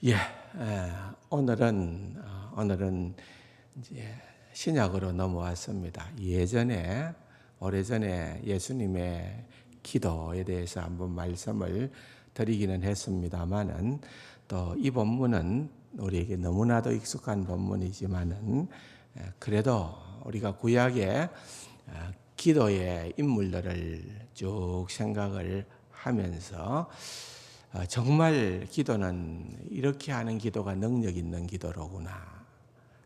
예, 오늘은 이제 신약으로 넘어왔습니다. 오래전에 예수님의 기도에 대해서 한번 말씀을 드리기는 했습니다만은 또 이 본문은 우리에게 너무나도 익숙한 본문이지만은 그래도 우리가 구약의 기도의 인물들을 쭉 생각을 하면서 정말 기도는 이렇게 하는 기도가 능력 있는 기도로구나.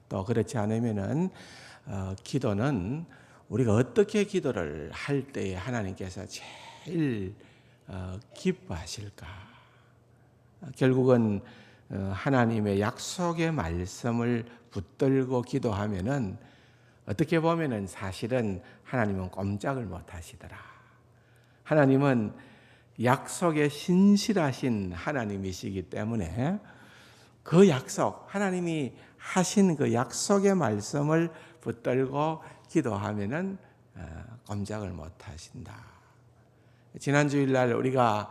또 그렇지 않으면은 기도는 우리가 어떻게 기도를 할 때에 하나님께서 제일 기뻐하실까? 결국은 하나님의 약속의 말씀을 붙들고 기도하면은 어떻게 보면은 사실은 하나님은 꼼짝을 못 하시더라. 하나님은 약속에 신실하신 하나님이시기 때문에 그 약속, 하나님이 하신 그 약속의 말씀을 붙들고 기도하면은 꼼짝을 못 하신다. 지난 주일날 우리가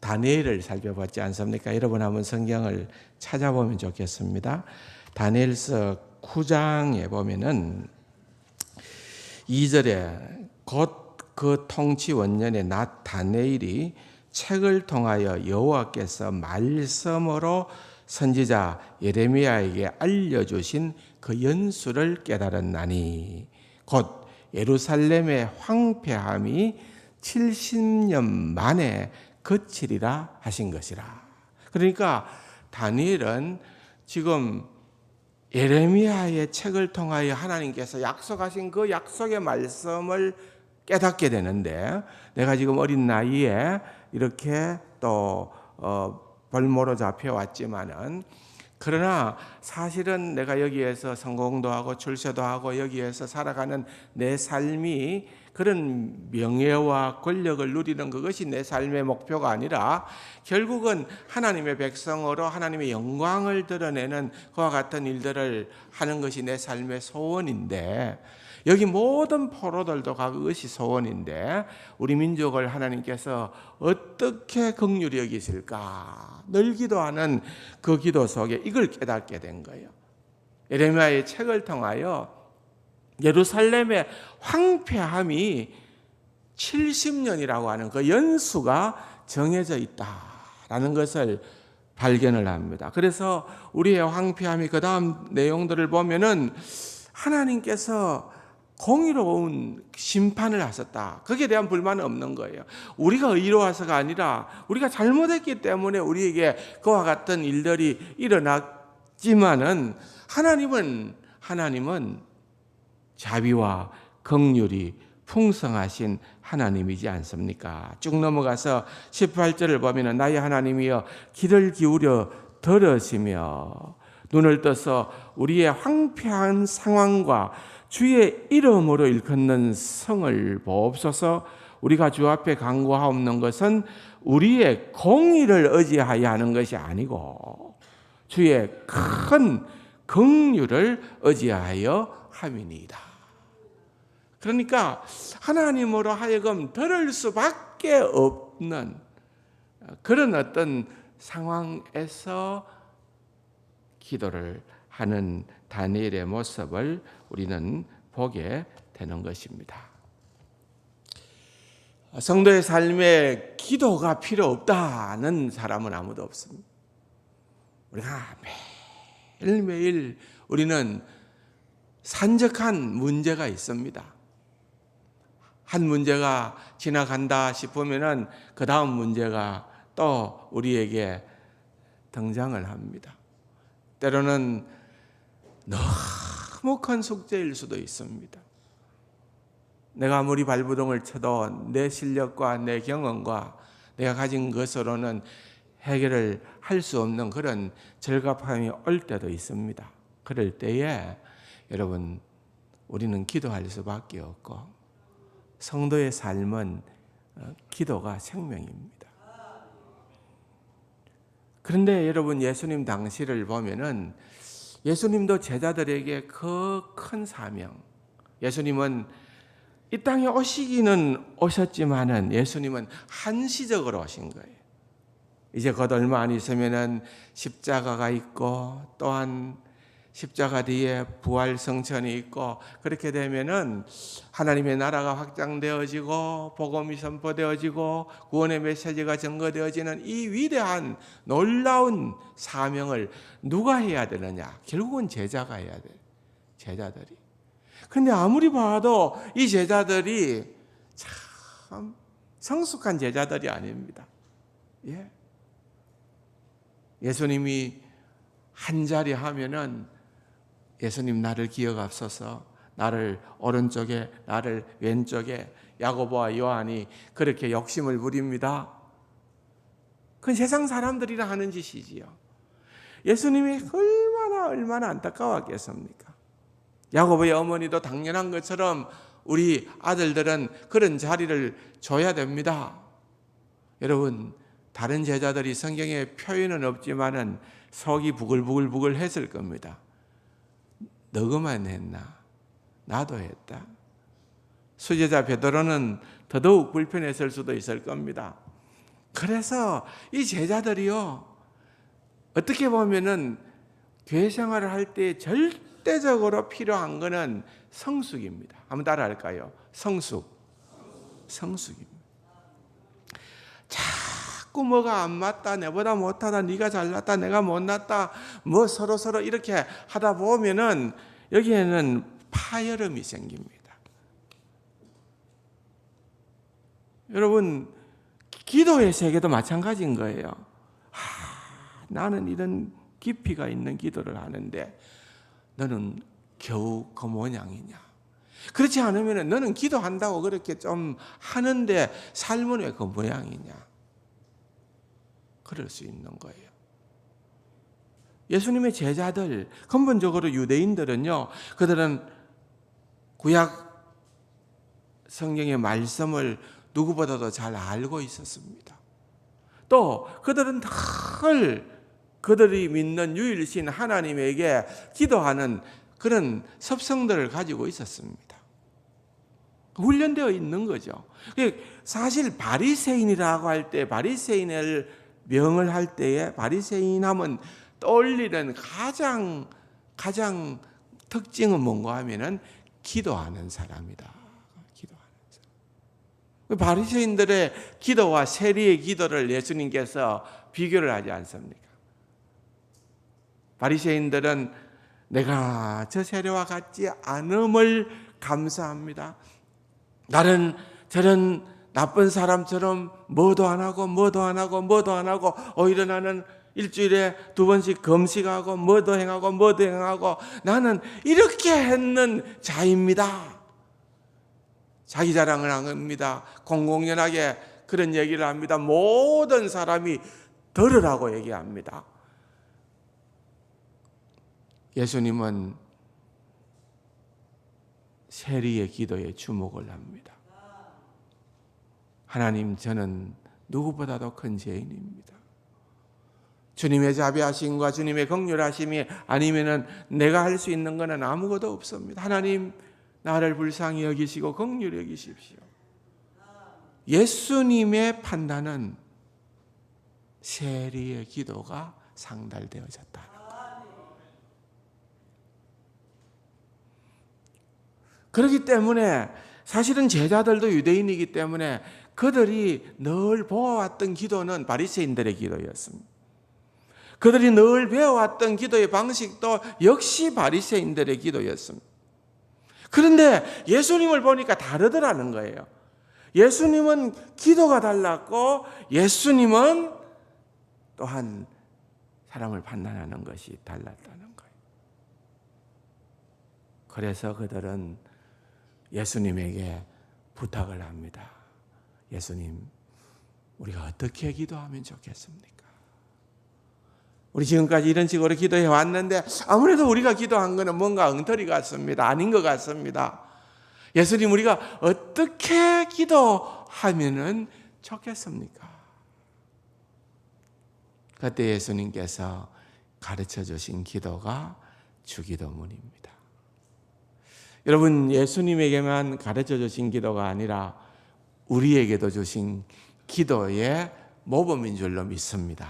다니엘을 살펴봤지 않습니까? 여러분 한번 성경을 찾아보면 좋겠습니다. 다니엘서 9장에 보면은 2절에 곧 그 통치 원년에 나 다니엘이 책을 통하여 여호와께서 말씀으로 선지자 예레미야에게 알려주신 그 연수를 깨달았나니 곧 예루살렘의 황폐함이 70년 만에 그치리라 하신 것이라. 그러니까 다니엘은 지금 예레미야의 책을 통하여 하나님께서 약속하신 그 약속의 말씀을 깨닫게 되는데, 내가 지금 어린 나이에 이렇게 또 벌모로 잡혀왔지만은, 그러나 사실은 내가 여기에서 성공도 하고 출세도 하고 여기에서 살아가는 내 삶이 그런 명예와 권력을 누리는 그것이 내 삶의 목표가 아니라 결국은 하나님의 백성으로 하나님의 영광을 드러내는 그와 같은 일들을 하는 것이 내 삶의 소원인데, 여기 모든 포로들도 그것이 소원인데 우리 민족을 하나님께서 어떻게 긍휼히 여기실까 늘 기도하는 그 기도 속에 이걸 깨닫게 된 거예요. 예레미야의 책을 통하여 예루살렘의 황폐함이 70년이라고 하는 그 연수가 정해져 있다라는 것을 발견을 합니다. 그래서 우리의 황폐함이 그 다음 내용들을 보면은 하나님께서 공의로운 심판을 하셨다. 거기에 대한 불만은 없는 거예요. 우리가 의로워서가 아니라 우리가 잘못했기 때문에 우리에게 그와 같은 일들이 일어났지만은 하나님은 자비와 긍휼이 풍성하신 하나님이지 않습니까? 쭉 넘어가서 18절을 보면 나의 하나님이여 귀를 기울여 들으시며 눈을 떠서 우리의 황폐한 상황과 주의 이름으로 일컫는 성을 보옵소서. 우리가 주 앞에 간구하옵는 것은 우리의 공의를 의지하여 하는 것이 아니고 주의 큰 긍휼을 의지하여 함이니이다. 그러니까 하나님으로 하여금 들을 수밖에 없는 그런 어떤 상황에서 기도를 하는 다니엘의 모습을 우리는 보게 되는 것입니다. 성도의 삶에 기도가 필요 없다는 사람은 아무도 없습니다. 우리가 매일매일 우리는 산적한 문제가 있습니다. 한 문제가 지나간다 싶으면은 그 다음 문제가 또 우리에게 등장을 합니다. 때로는 너무 큰 숙제일 수도 있습니다. 내가 아무리 발버둥을 쳐도 내 실력과 내 경험과 내가 가진 것으로는 해결을 할 수 없는 그런 절갑함이 올 때도 있습니다. 그럴 때에 여러분, 우리는 기도할 수밖에 없고 성도의 삶은 기도가 생명입니다. 그런데 여러분, 예수님 당시를 보면은 예수님도 제자들에게 그 큰 사명, 예수님은 이 땅에 오시기는 오셨지만은 예수님은 한시적으로 오신 거예요. 이제 곧 얼마 안 있으면은 십자가가 있고 또한 십자가 뒤에 부활 성천이 있고 그렇게 되면은 하나님의 나라가 확장되어지고 복음이 선포되어지고 구원의 메시지가 증거되어지는 이 위대한 놀라운 사명을 누가 해야 되느냐? 결국은 제자가 해야 돼. 제자들이. 근데 아무리 봐도 이 제자들이 참 성숙한 제자들이 아닙니다. 예. 예수님이 한 자리 하면은 예수님 나를 기억하소서, 나를 오른쪽에, 나를 왼쪽에, 야고보와 요한이 그렇게 욕심을 부립니다. 그건 세상 사람들이라 하는 짓이지요. 예수님이 얼마나 안타까웠겠습니까? 야고보의 어머니도 당연한 것처럼 우리 아들들은 그런 자리를 줘야 됩니다. 여러분, 다른 제자들이 성경에 표현은 없지만은 속이 부글부글 했을 겁니다. 너그만 했나? 나도 했다. 수제자 베드로는 더더욱 불편했을 수도 있을 겁니다. 그래서 이 제자들이요, 어떻게 보면은 교회 생활을 할 때 절대적으로 필요한 것은 성숙입니다. 한번 따라 할까요? 성숙입니다. 자꾸 뭐가 안 맞다, 내보다 못하다, 네가 잘났다, 내가 못났다, 뭐 서로 이렇게 하다 보면은 여기에는 파열음이 생깁니다. 여러분, 기도의 세계도 마찬가지인 거예요. 나는 이런 깊이가 있는 기도를 하는데 너는 겨우 그 모양이냐? 그렇지 않으면 너는 기도한다고 그렇게 좀 하는데 삶은 왜 그 모양이냐? 그럴 수 있는 거예요. 예수님의 제자들, 근본적으로 유대인들은요, 그들은 구약 성경의 말씀을 누구보다도 잘 알고 있었습니다. 또 그들은 늘 그들이 믿는 유일신 하나님에게 기도하는 그런 습성들을 가지고 있었습니다. 훈련되어 있는 거죠. 사실 바리새인이라고 할 때, 바리새인을 명을 할 때에 바리새인하면 떠올리는 가장 특징은 뭔가 하면은 기도하는 사람이다. 기도하는 사람. 바리새인들의 기도와 세리의 기도를 예수님께서 비교를 하지 않습니까? 바리새인들은 내가 저 세리와 같지 않음을 감사합니다. 나는 저런 나쁜 사람처럼 뭐도 안 하고 오히려 나는 일주일에 2번씩 금식하고 뭐도 행하고 나는 이렇게 했는 자입니다. 자기 자랑을 합니다. 공공연하게 그런 얘기를 합니다. 모든 사람이 들으라고 얘기합니다. 예수님은 세리의 기도에 주목을 합니다. 하나님, 저는 누구보다도 큰 죄인입니다. 주님의 자비하심과 주님의 긍휼하심이 아니면은 내가 할 수 있는 것은 아무것도 없습니다. 하나님, 나를 불쌍히 여기시고 긍휼히 여기십시오. 예수님의 판단은 세리의 기도가 상달되어졌다. 그렇기 때문에 사실은 제자들도 유대인이기 때문에 그들이 늘 보아왔던 기도는 바리새인들의 기도였습니다. 그들이 늘 배워왔던 기도의 방식도 역시 바리새인들의 기도였습니다. 그런데 예수님을 보니까 다르더라는 거예요. 예수님은 기도가 달랐고 예수님은 또한 사람을 판단하는 것이 달랐다는 거예요. 그래서 그들은 예수님에게 부탁을 합니다. 예수님, 우리가 어떻게 기도하면 좋겠습니까? 우리 지금까지 이런 식으로 기도해 왔는데 아무래도 우리가 기도한 것은 뭔가 엉터리 같습니다. 아닌 것 같습니다. 예수님, 우리가 어떻게 기도하면 좋겠습니까? 그때 예수님께서 가르쳐 주신 기도가 주기도문입니다. 여러분, 예수님에게만 가르쳐 주신 기도가 아니라 우리에게도 주신 기도의 모범인 줄로 믿습니다.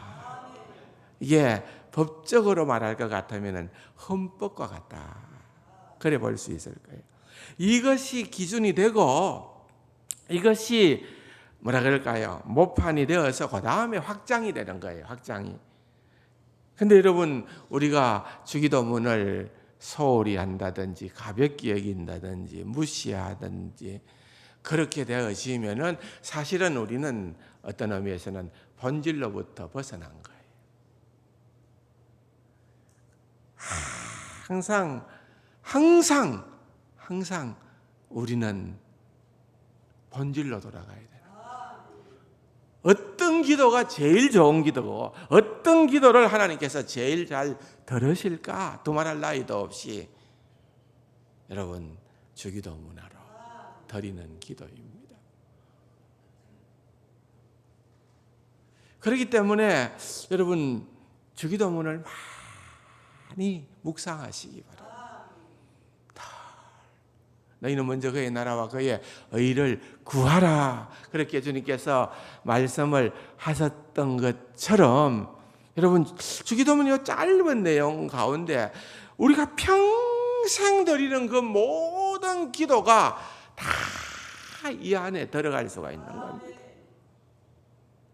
이게 법적으로 말할 것 같으면 헌법과 같다. 그래 볼 수 있을 거예요. 이것이 기준이 되고 이것이 뭐라 그럴까요? 모판이 되어서 그 다음에 확장이 되는 거예요. 확장이. 근데 여러분, 우리가 주기도문을 소홀히 한다든지 가볍게 여긴다든지 무시하든지 그렇게 되어지면은 사실은 우리는 어떤 의미에서는 본질로부터 벗어난 거예요. 항상 우리는 본질로 돌아가야 돼요. 어떤 기도가 제일 좋은 기도고 어떤 기도를 하나님께서 제일 잘 들으실까 두말할 나위도 없이 여러분 주기도 문화로 드리는 기도입니다. 그렇기 때문에 여러분 주기도문을 많이 묵상하시기 바랍니다. 너희는 먼저 그의 나라와 그의 의를 구하라. 그렇게 주님께서 말씀을 하셨던 것처럼 여러분 주기도문이 짧은 내용 가운데 우리가 평생 드리는 그 모든 기도가 다 이 안에 들어갈 수가 있는 겁니다.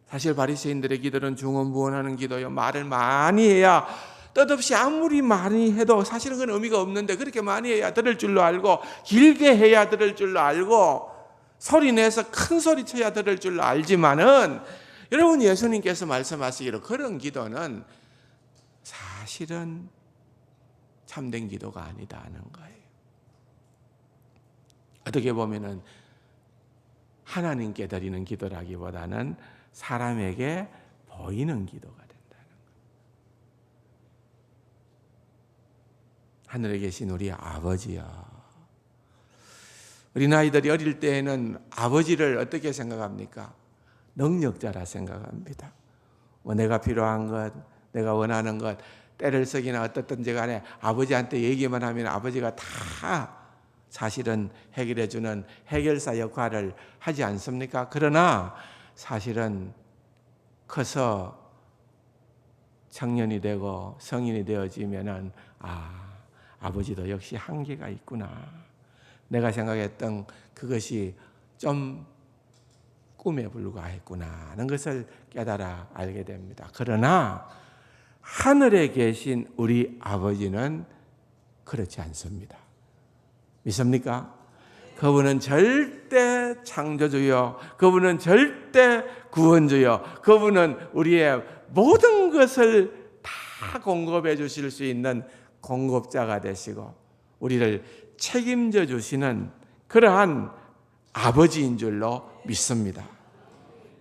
사실 바리새인들의 기도는 중언부언하는 기도요. 말을 많이 해야 뜻없이 아무리 많이 해도 사실은 그건 의미가 없는데 그렇게 많이 해야 들을 줄로 알고 길게 해야 들을 줄로 알고 소리 내서 큰 소리 쳐야 들을 줄로 알지만은 여러분 예수님께서 말씀하시기로 그런 기도는 사실은 참된 기도가 아니다는 거예요. 어떻게 보면은 하나님께 드리는 기도라기보다는 사람에게 보이는 기도가 된다는 거예요. 하늘에 계신 우리 아버지여. 어린아이들이 어릴 때에는 아버지를 어떻게 생각합니까? 능력자라 생각합니다. 내가 필요한 것, 내가 원하는 것, 때를 쓰기나 어떻든지 간에 아버지한테 얘기만 하면 아버지가 다 사실은 해결해 주는 해결사 역할을 하지 않습니까? 그러나 사실은 커서 청년이 되고 성인이 되어지면은 아버지도 역시 한계가 있구나. 내가 생각했던 그것이 좀 꿈에 불과했구나 하는 것을 깨달아 알게 됩니다. 그러나 하늘에 계신 우리 아버지는 그렇지 않습니다. 믿습니까? 그분은 절대 창조주요, 그분은 절대 구원주요, 그분은 우리의 모든 것을 다 공급해 주실 수 있는 공급자가 되시고 우리를 책임져 주시는 그러한 아버지인 줄로 믿습니다.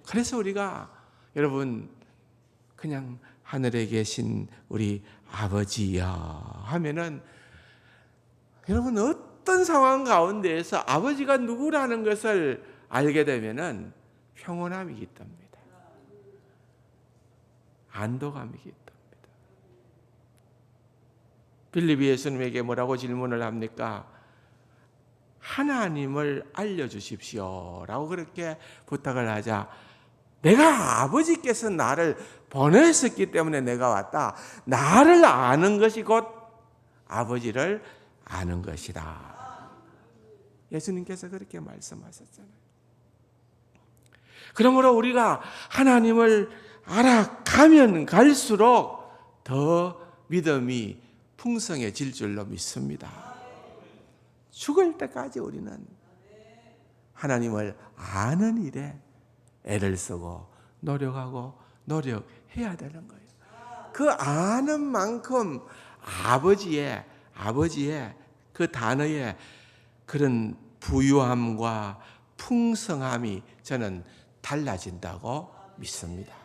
그래서 우리가 여러분 그냥 하늘에 계신 우리 아버지여 하면은 여러분 어떤 상황 가운데에서 아버지가 누구라는 것을 알게 되면은 평온함이 깃듭니다. 안도감이 깃듭니다. 빌립이 예수님에게 뭐라고 질문을 합니까? 하나님을 알려주십시오 라고 그렇게 부탁을 하자 내가 아버지께서 나를 보내셨기 때문에 내가 왔다. 나를 아는 것이 곧 아버지를 아는 것이다. 예수님께서 그렇게 말씀하셨잖아요. 그러므로 우리가 하나님을 알아가면 갈수록 더 믿음이 풍성해질 줄로 믿습니다. 죽을 때까지 우리는 하나님을 아는 일에 애를 쓰고 노력하고 노력해야 되는 거예요. 그 아는 만큼 아버지의 그 단어의 그런 부유함과 풍성함이 저는 달라진다고 믿습니다.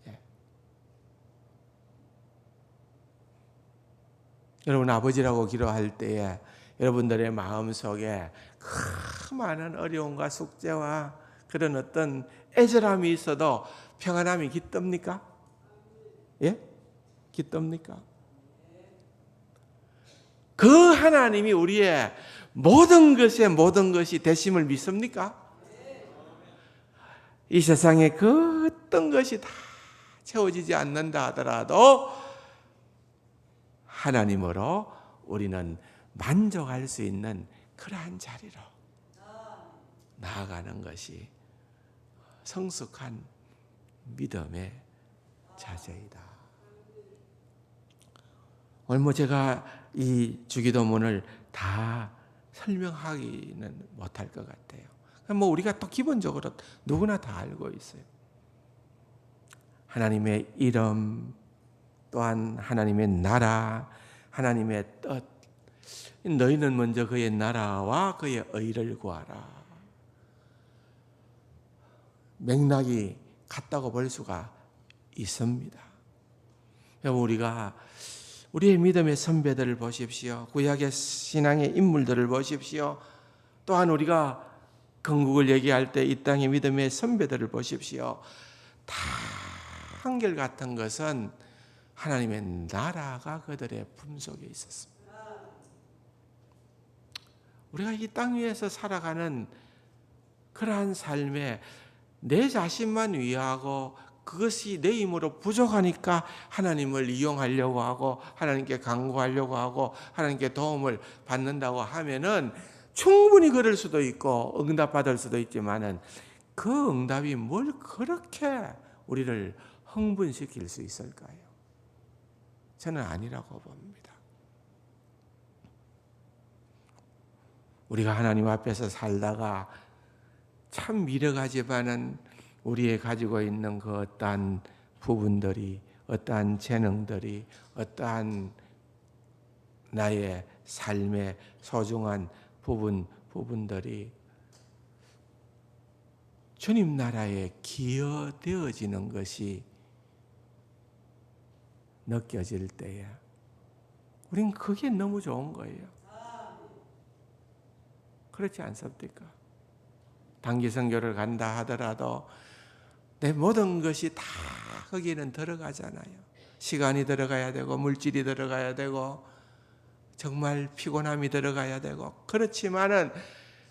예. 여러분 아버지라고 기도할 때에 여러분들의 마음속에 그 많은 어려움과 숙제와 그런 어떤 애절함이 있어도 평안함이 깃듭니까? 예? 깃듭니까? 그 하나님이 우리의 모든 것이 되심을 믿습니까? 이 세상에 그 어떤 것이 다 채워지지 않는다 하더라도 하나님으로 우리는 만족할 수 있는 그러한 자리로 나아가는 것이 성숙한 믿음의 자세이다. 오늘 제가 이 주기도문을 다 설명하기는 못할 것 같아요. 우리가 또 기본적으로 누구나 다 알고 있어요. 하나님의 이름, 또한 하나님의 나라, 하나님의 뜻. 너희는 먼저 그의 나라와 그의 의를 구하라. 맥락이 같다고 볼 수가 있습니다. 우리가 우리의 믿음의 선배들을 보십시오. 구약의 신앙의 인물들을 보십시오. 또한 우리가 건국을 얘기할 때 이 땅의 믿음의 선배들을 보십시오. 다 한결같은 것은 하나님의 나라가 그들의 품속에 있었습니다. 우리가 이 땅 위에서 살아가는 그러한 삶에 내 자신만 위하고 그것이 내 힘으로 부족하니까 하나님을 이용하려고 하고 하나님께 간구하려고 하고 하나님께 도움을 받는다고 하면은 충분히 그럴 수도 있고 응답받을 수도 있지만은 그 응답이 뭘 그렇게 우리를 흥분시킬 수 있을까요? 저는 아니라고 봅니다. 우리가 하나님 앞에서 살다가 참 미련하지만은 우리의 가지고 있는 그 어떠한 부분들이, 어떠한 재능들이, 어떠한 나의 삶의 소중한 부분들이 주님 나라에 기여되어지는 것이 느껴질 때에 우린 그게 너무 좋은 거예요. 그렇지 않습니까? 단기 선교를 간다 하더라도 내 모든 것이 다 거기에는 들어가잖아요. 시간이 들어가야 되고 물질이 들어가야 되고 정말 피곤함이 들어가야 되고 그렇지만은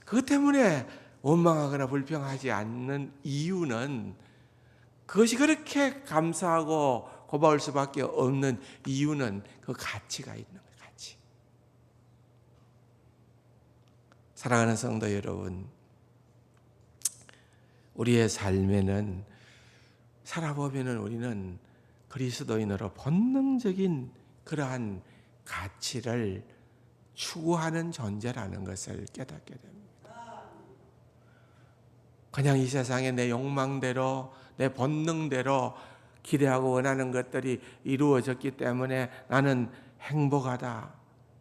그것 때문에 원망하거나 불평하지 않는 이유는 그것이 그렇게 감사하고 고마울 수밖에 없는 이유는 그 가치가 있는 거예요. 가치. 사랑하는 성도 여러분, 우리의 삶에는 살아보면은 우리는 그리스도인으로 본능적인 그러한 가치를 추구하는 존재라는 것을 깨닫게 됩니다. 그냥 이 세상에 내 욕망대로 내 본능대로 기대하고 원하는 것들이 이루어졌기 때문에 나는 행복하다.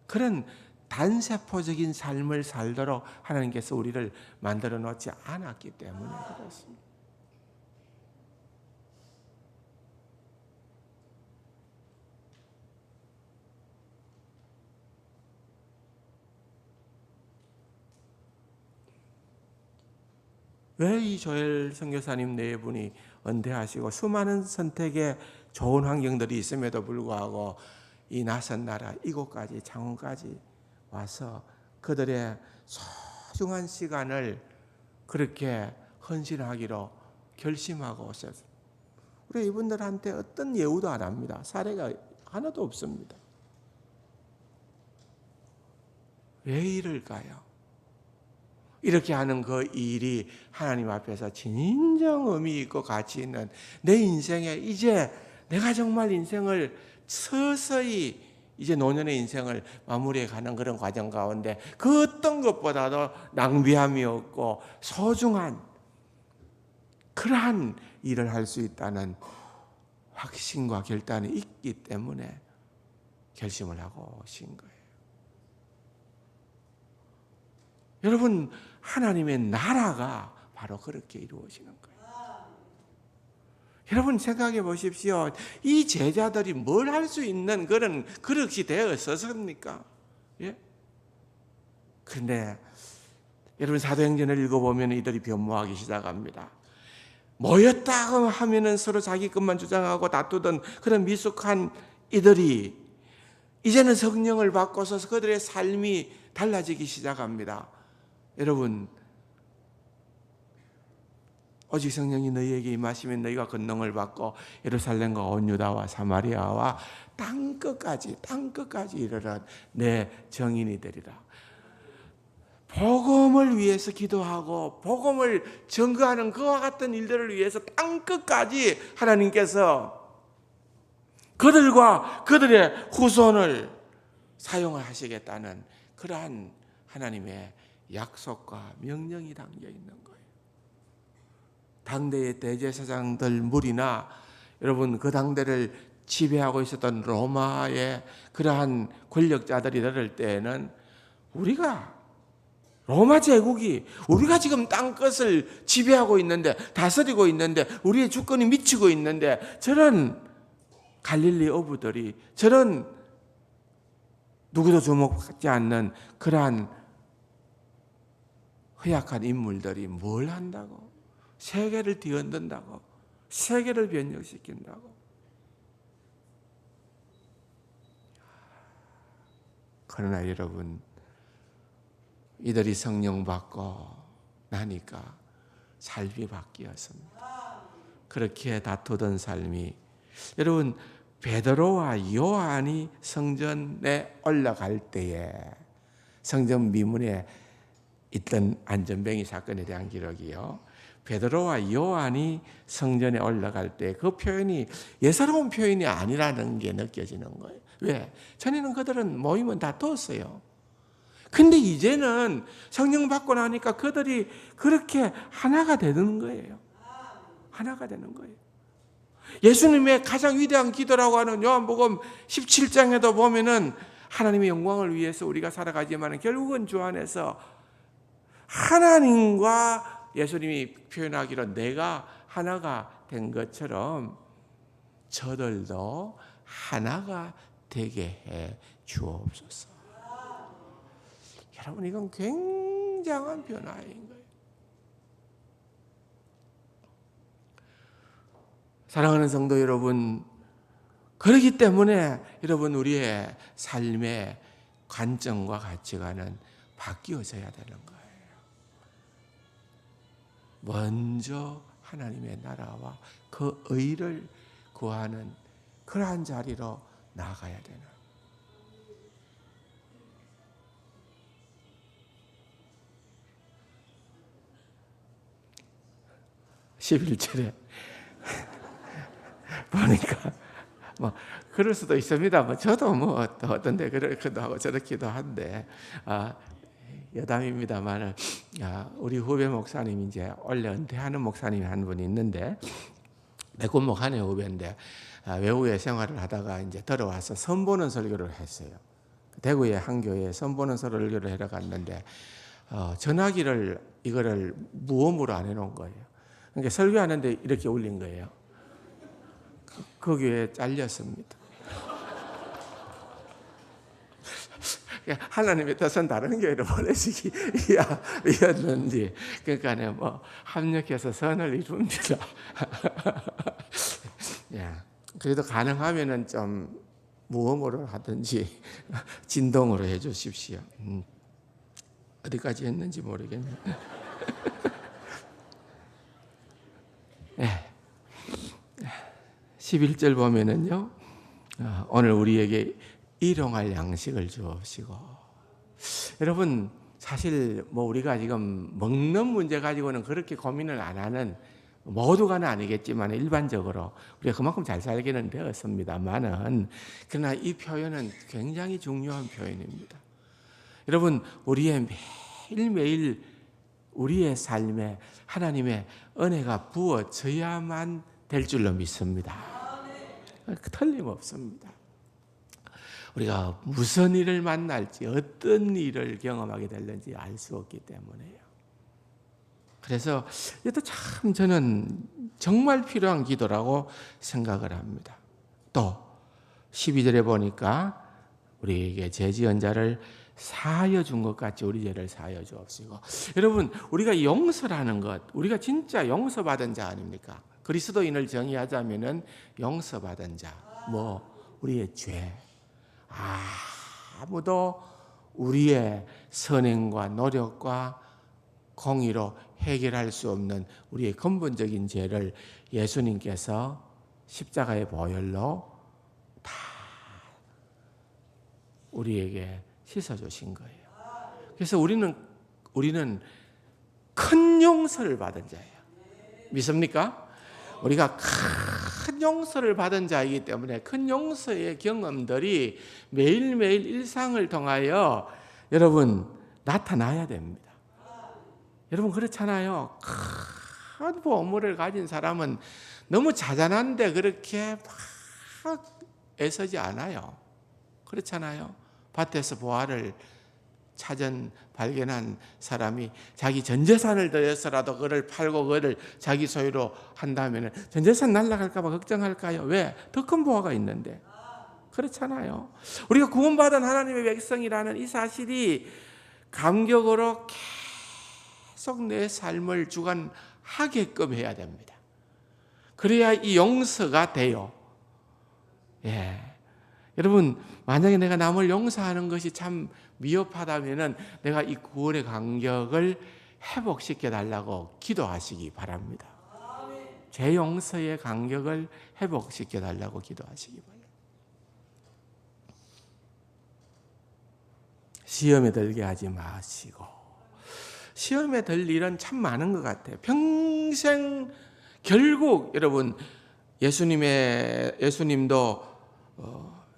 그런 단세포적인 삶을 살도록 하나님께서 우리를 만들어 놓지 않았기 때문에 그렇습니다. 왜 이 조엘 선교사님 네 분이 은퇴하시고 수많은 선택에 좋은 환경들이 있음에도 불구하고 이 낯선 나라 이곳까지 창원까지 와서 그들의 소중한 시간을 그렇게 헌신하기로 결심하고 오셨어요. 우리 이분들한테 어떤 예우도 안 합니다. 사례가 하나도 없습니다. 왜 이럴까요? 이렇게 하는 그 일이 하나님 앞에서 진정 의미 있고 가치 있는 내 인생에 이제 내가 정말 인생을 서서히 이제 노년의 인생을 마무리해 가는 그런 과정 가운데 그 어떤 것보다도 낭비함이 없고 소중한 그러한 일을 할 수 있다는 확신과 결단이 있기 때문에 결심을 하고 오신 거예요. 여러분, 하나님의 나라가 바로 그렇게 이루어지는 거예요. 여러분 생각해 보십시오. 이 제자들이 뭘 할 수 있는 그런 그릇이 되었었습니까? 예? 그런데 여러분 사도행전을 읽어보면 이들이 변모하기 시작합니다. 모였다 하면은 서로 자기 것만 주장하고 다투던 그런 미숙한 이들이 이제는 성령을 받고서 그들의 삶이 달라지기 시작합니다. 여러분, 오직 성령이 너희에게 임하시면 너희가 권능을 받고 예루살렘과 온 유다와 사마리아와 땅끝까지 이르러 내 증인이 되리라. 복음을 위해서 기도하고 복음을 증거하는 그와 같은 일들을 위해서 땅끝까지 하나님께서 그들과 그들의 후손을 사용을 하시겠다는 그러한 하나님의 약속과 명령이 담겨 있는 거예요. 당대의 대제사장들 무리나 여러분 그 당대를 지배하고 있었던 로마의 그러한 권력자들이 들을 때에는 우리가 로마 제국이 우리가 지금 땅끝을 지배하고 있는데 다스리고 있는데 우리의 주권이 미치고 있는데 저런 갈릴리 어부들이 저런 누구도 주목하지 않는 그러한 허약한 인물들이 뭘 한다고? 세계를 뒤흔든다고? 세계를 변혁시킨다고? 그러나 여러분 이들이 성령 받고 나니까 삶이 바뀌었습니다. 그렇게 다투던 삶이 여러분 베드로와 요한이 성전에 올라갈 때에 성전 미문에 있던 안전뱅이 사건에 대한 기록이요. 베드로와 요한이 성전에 올라갈 때 그 표현이 예사로운 표현이 아니라는 게 느껴지는 거예요. 왜? 전에는 그들은 모이면 다투었어요. 근데 이제는 성령 받고 나니까 그들이 그렇게 하나가 되는 거예요. 하나가 되는 거예요. 예수님의 가장 위대한 기도라고 하는 요한복음 17장에도 보면은 하나님의 영광을 위해서 우리가 살아가지만 결국은 주 안에서 하나님과 예수님이 표현하기로 내가 하나가 된 것처럼 저들도 하나가 되게 해 주옵소서. 여러분 이건 굉장한 변화인 거예요. 사랑하는 성도 여러분, 그렇기 때문에 여러분 우리의 삶의 관점과 가치관은 바뀌어져야 되는 거예요. 먼저 하나님의 나라와 그 의를 구하는 그러한 자리로 나아가야 되는 11절에 보니까 뭐 그럴 수도 있습니다. 뭐 저도 뭐 어떤데 그렇기도 하고 저렇기도 한데 여담입니다만 우리 후배 목사님 이제 원래 은퇴하는 목사님이 한 분이 있는데 매군목하는 후배인데 외국에 생활을 하다가 이제 들어와서 선보는 설교를 했어요. 대구의 한 교회에 선보는 설교를 하러 갔는데 전화기를 이거를 무음으로 안 해놓은 거예요. 그러니까 설교하는데 이렇게 울린 거예요. 그 교회에 잘렸습니다. 하나님의 뜻은 다른 교회로 보내시기였는지 그러니까 뭐 합력해서 선을 이룹니다. 그래도 가능하면은 좀 무음으로 하든지 진동으로 해주십시오. 어디까지 했는지 모르겠네요. 네. 11절 보면은요, 오늘 우리에게 일용할 양식을 주옵시고. 여러분, 사실 뭐 우리가 지금 먹는 문제 가지고는 그렇게 고민을 안 하는 모두가는 아니겠지만 일반적으로 우리가 그만큼 잘 살기는 되었습니다만은 그러나 이 표현은 굉장히 중요한 표현입니다. 여러분, 우리의 매일매일 우리의 삶에 하나님의 은혜가 부어져야만 될 줄로 믿습니다. 틀림없습니다. 우리가 무슨 일을 만날지 어떤 일을 경험하게 될는지 알 수 없기 때문에요. 그래서 이것도 참 저는 정말 필요한 기도라고 생각을 합니다. 또 12절에 보니까 우리에게 죄 지은 자를 사하여 준 것 같이 우리 죄를 사하여 주옵시고. 여러분 우리가 용서라는 것, 우리가 진짜 용서받은 자 아닙니까? 그리스도인을 정의하자면은 용서받은 자, 뭐 우리의 죄, 아무도 우리의 선행과 노력과 공의로 해결할 수 없는 우리의 근본적인 죄를 예수님께서 십자가의 보혈로 다 우리에게 씻어주신 거예요. 그래서 우리는 큰 용서를 받은 자예요. 믿습니까? 우리가 큰 용서를 받은 자이기 때문에 큰 용서의 경험들이 매일매일 일상을 통하여 여러분 나타나야 됩니다. 여러분 그렇잖아요. 큰 보물을 가진 사람은 너무 자잘한데 그렇게 막 애쓰지 않아요. 그렇잖아요. 밭에서 보화를 발견한 사람이 자기 전 재산을 들여서라도 그를 팔고 그를 자기 소유로 한다면 전 재산 날아갈까 봐 걱정할까요? 왜? 더 큰 보화가 있는데. 그렇잖아요. 우리가 구원받은 하나님의 백성이라는 이 사실이 감격으로 계속 내 삶을 주관하게끔 해야 됩니다. 그래야 이 용서가 돼요. 예. 여러분, 만약에 내가 남을 용서하는 것이 참 미흡하다면 내가 이 구원의 감격을 회복시켜 달라고 기도하시기 바랍니다. 제 용서의 감격을 회복시켜 달라고 기도하시기 바랍니다. 시험에 들게 하지 마시고, 시험에 들 일은 참 많은 것 같아요. 평생 결국 여러분 예수님도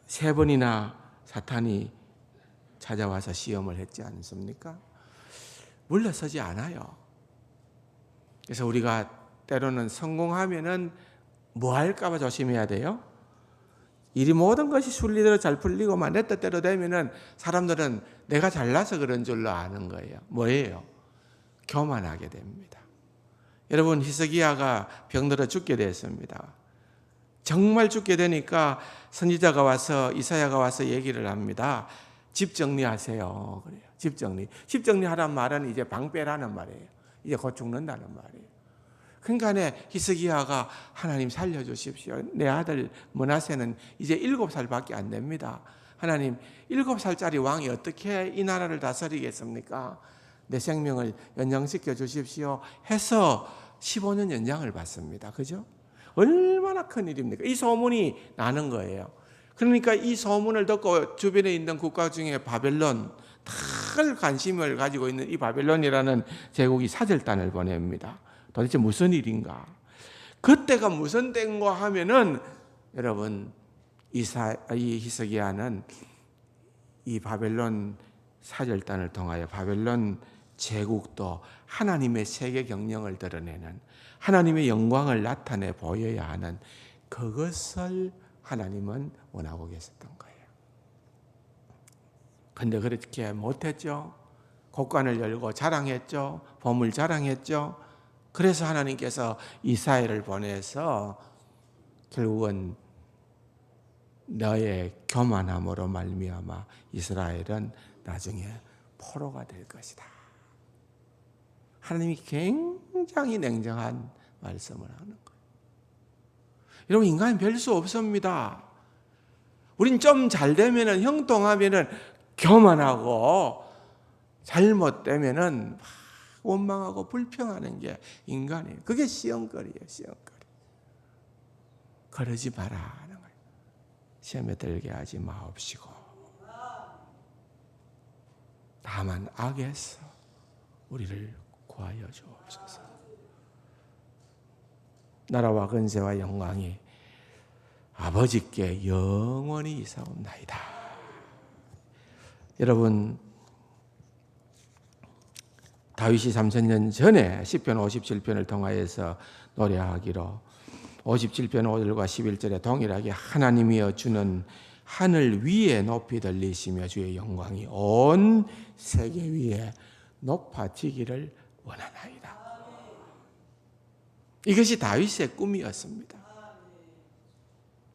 3번이나 사탄이 찾아와서 시험을 했지 않습니까? 물러서지 않아요. 그래서 우리가 때로는 성공하면은 뭐 할까 봐 조심해야 돼요. 일이 모든 것이 순리대로 잘 풀리고만 내 뜻대로 되면은 사람들은 내가 잘나서 그런 줄로 아는 거예요. 뭐예요? 교만하게 됩니다. 여러분 히스기야가 병들어 죽게 됐습니다. 정말 죽게 되니까 선지자가 와서 이사야가 와서 얘기를 합니다. 집 정리하세요. 그래요. 집 정리하란 말은 이제 방빼라는 말이에요. 이제 곧 죽는다는 말이에요. 그러니까 히스기야가 하나님 살려주십시오. 내 아들 므낫세는 이제 7살밖에 안 됩니다. 하나님 7살짜리 왕이 어떻게 이 나라를 다스리겠습니까? 내 생명을 연장시켜 주십시오 해서 15년 연장을 받습니다. 그죠? 얼마나 큰 일입니까? 이 소문이 나는 거예요. 그러니까 이 소문을 듣고 주변에 있는 국가 중에 바벨론, 큰 관심을 가지고 있는 이 바벨론이라는 제국이 사절단을 보냅니다. 도대체 무슨 일인가? 그때가 무슨 때인가 하면은 여러분 이 히스기야는 이 바벨론 사절단을 통하여 바벨론 제국도 하나님의 세계 경영을 드러내는 하나님의 영광을 나타내 보여야 하는 그것을 하나님은 원하고 계셨던 거예요. 그런데 그렇게 못했죠. 곡관을 열고 자랑했죠. 보물 자랑했죠. 그래서 하나님께서 이사야를 보내서 결국은 너의 교만함으로 말미암아 이스라엘은 나중에 포로가 될 것이다. 하나님이 굉장히 냉정한 말씀을 하는 거예요. 여러분 인간은 별 수 없습니다. 우린 좀 잘 되면은 형통하면은 교만하고 잘못되면은 원망하고 불평하는 게 인간이에요. 그게 시험거리예요. 시험거리. 그러지 마라 하는 거예요. 시험에 들게 하지 마옵시고 다만 악에서 우리를 구하여 주옵소서. 나라와 근세와 영광이 아버지께 영원히 이사옵나이다. 여러분 다윗이 3000년 전에 시편 57편을 통하여서 노래하기로 57편 5절과 11절에 동일하게 하나님이여 주는 하늘 위에 높이 들리시며 주의 영광이 온 세계 위에 높아지기를 원하나이다. 이것이 다윗의 꿈이었습니다.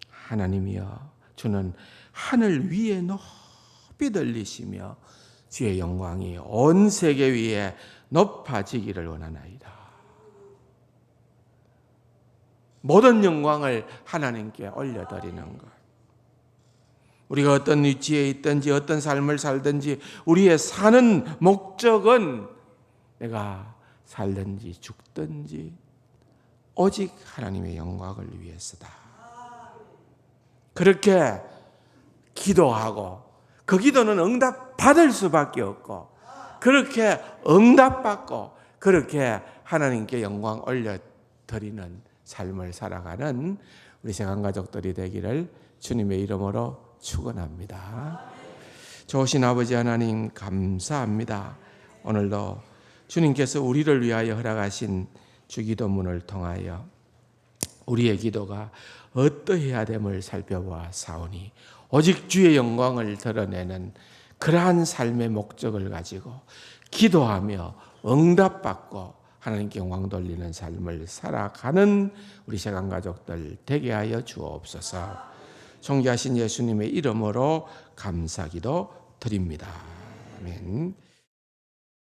하나님이여 주는 하늘 위에 높이 들리시며 주의 영광이 온 세계 위에 높아지기를 원하나이다. 모든 영광을 하나님께 올려드리는 것. 우리가 어떤 위치에 있든지 어떤 삶을 살든지 우리의 사는 목적은 내가 살든지 죽든지 오직 하나님의 영광을 위해서다. 그렇게 기도하고 그 기도는 응답받을 수밖에 없고 그렇게 응답받고 그렇게 하나님께 영광 올려드리는 삶을 살아가는 우리 세간가족들이 되기를 주님의 이름으로 축원합니다. 좋으신 아버지 하나님 감사합니다. 오늘도 주님께서 우리를 위하여 허락하신 주기도문을 통하여 우리의 기도가 어떠해야 됨을 살펴보아 사오니 오직 주의 영광을 드러내는 그러한 삶의 목적을 가지고 기도하며 응답받고 하나님께 영광 돌리는 삶을 살아가는 우리 세간가족들 되게 하여 주옵소서. 존귀하신 예수님의 이름으로 감사기도 드립니다. 아멘.